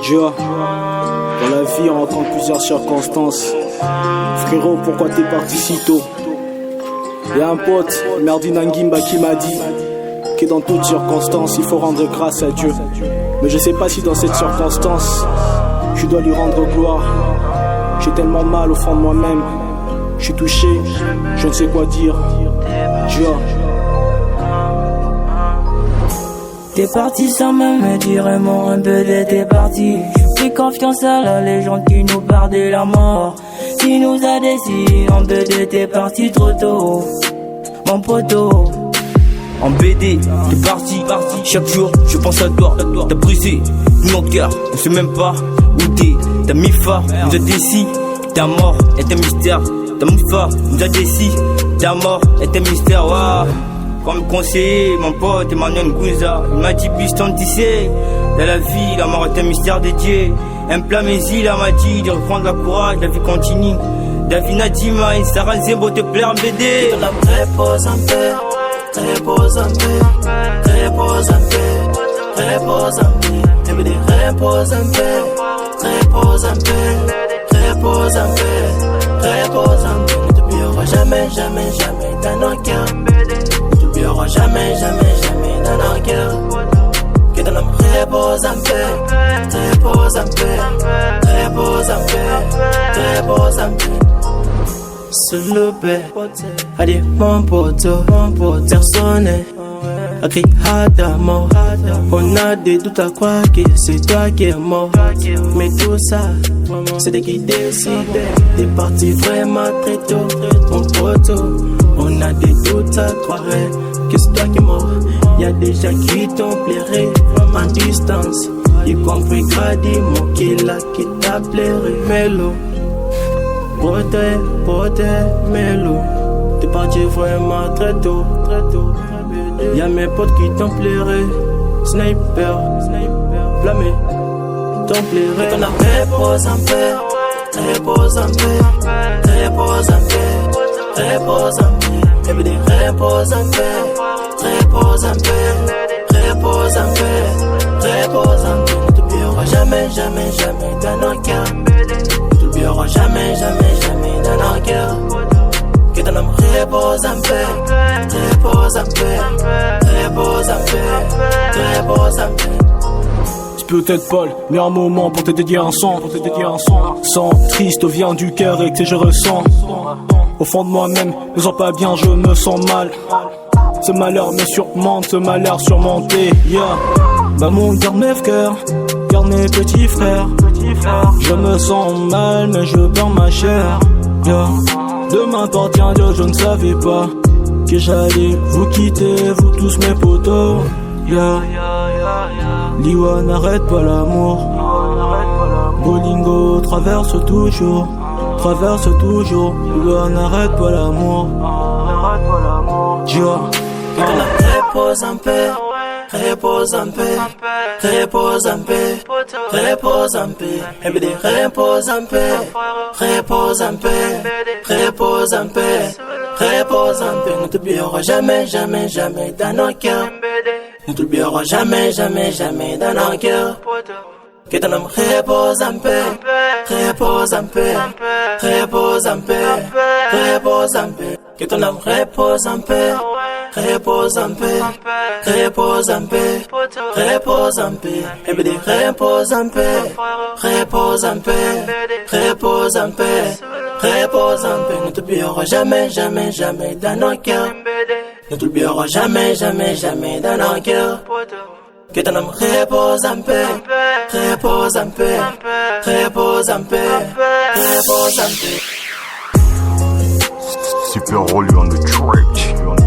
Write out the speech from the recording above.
Joe, dans la vie on rencontre plusieurs circonstances. Frérot, pourquoi t'es parti si tôt? Y'a un pote, Merdin Ngimba, qui m'a dit que dans toutes circonstances il faut rendre grâce à Dieu. Mais je sais pas si dans cette circonstance je dois lui rendre gloire. J'ai tellement mal au fond de moi-même, je suis touché, je ne sais quoi dire. Joe. T'es parti sans même me dire un mot, un peu de t'es parti. J'ai confiance à la légende qui nous parle de la mort, qui nous a décidé en peu de t'es parti trop tôt, mon poteau. En BD, t'es parti, chaque jour je pense à toi. T'as brisé mon cœur, on sait même pas où t'es. T'as mis phare, nous a décis, ta mort est un mystère. T'as mis phare, nous a décis, ta mort est un mystère. Wow. Comme conseiller, mon pote Emmanuel Gouza, il m'a dit piston tissé. Dans la vie, la mort est un mystère dédié. Un plat mes îles, m'a dit de reprendre la courage, la vie continue. David Nadima et Sarah Zembo te plaire en BD. Dans la repose en paix, repose en paix, repose en paix, repose en paix. MBD repose en paix, repose en paix, repose en paix, repose en paix. Ne t'oubliera jamais, jamais, jamais dans nos cœurs. Il n'y aura jamais, jamais, jamais dans nos cœurs. Que ton âme repose en paix, repose en paix, repose en paix, repose en paix. Sur le paix, allez mon poteau, personne a crié à ta mort. On a des doutes à croire que c'est toi qui es mort. Mais tout ça, c'était qui décidait. T'es parti vraiment très tôt, mon poteau. On a des doutes à croire que c'est toi qui es mort. Y'a des gens qui t'ont plairé en distance, y compris Grady, mon killa qui t'a plairé. Mélo, pote, mélo. T'es parti vraiment très tôt. Y'a mes potes qui t'ont plairé. Sniper, flammé, t'ont plairé. Ton âme repose en paix, repose en paix, repose en paix, repose en paix. MBD repose en paix, repose en paix, repose en paix, repose en paix. Ne t'oubliera jamais, jamais, jamais dans nos cœurs. Ne t'oubliera jamais, jamais, jamais dans nos cœurs. Que ton âme repose en paix, repose en paix, repose en paix, repose en paix. Peut-être pas le meilleur moment pour te dédier un son, Sans triste vient du cœur et que je ressens. Au fond de moi-même, me sens pas bien, je me sens mal. Ce malheur me surmonte, ce malheur surmonté, yeah. Maman garde mes frères, garde mes petits frères. Je me sens mal mais je perds ma chair, yeah. Demain m'appartient Dieu, je ne savais pas que j'allais vous quitter, vous tous mes potos, yeah. Liwa n'arrête pas l'amour. Bolingo traverse toujours. Liwa n'arrête pas l'amour. Joe. Que ton âme repose en paix, repose en paix, repose en paix, repose en paix. MBD repose en paix, repose en paix, repose en paix, repose en paix. Ne t'oubliera jamais, jamais, jamais dans nos cœurs. Ne t'oubliera jamais, jamais, jamais dans nos cœurs. Que ton âme repose en paix, repose en paix, repose en paix, repose en paix. Que ton âme repose en paix, repose en paix, repose en paix, repose en paix. MBD repose en paix, repose en paix, repose en paix, repose en paix. Ne t'oubliera jamais, jamais, jamais dans nos cœurs. Ne t'oubliera jamais, jamais, jamais dans nos cœurs. Que ton âme repose en paix, repose en paix, repose en paix, repose en paix. Super Rolly on the track.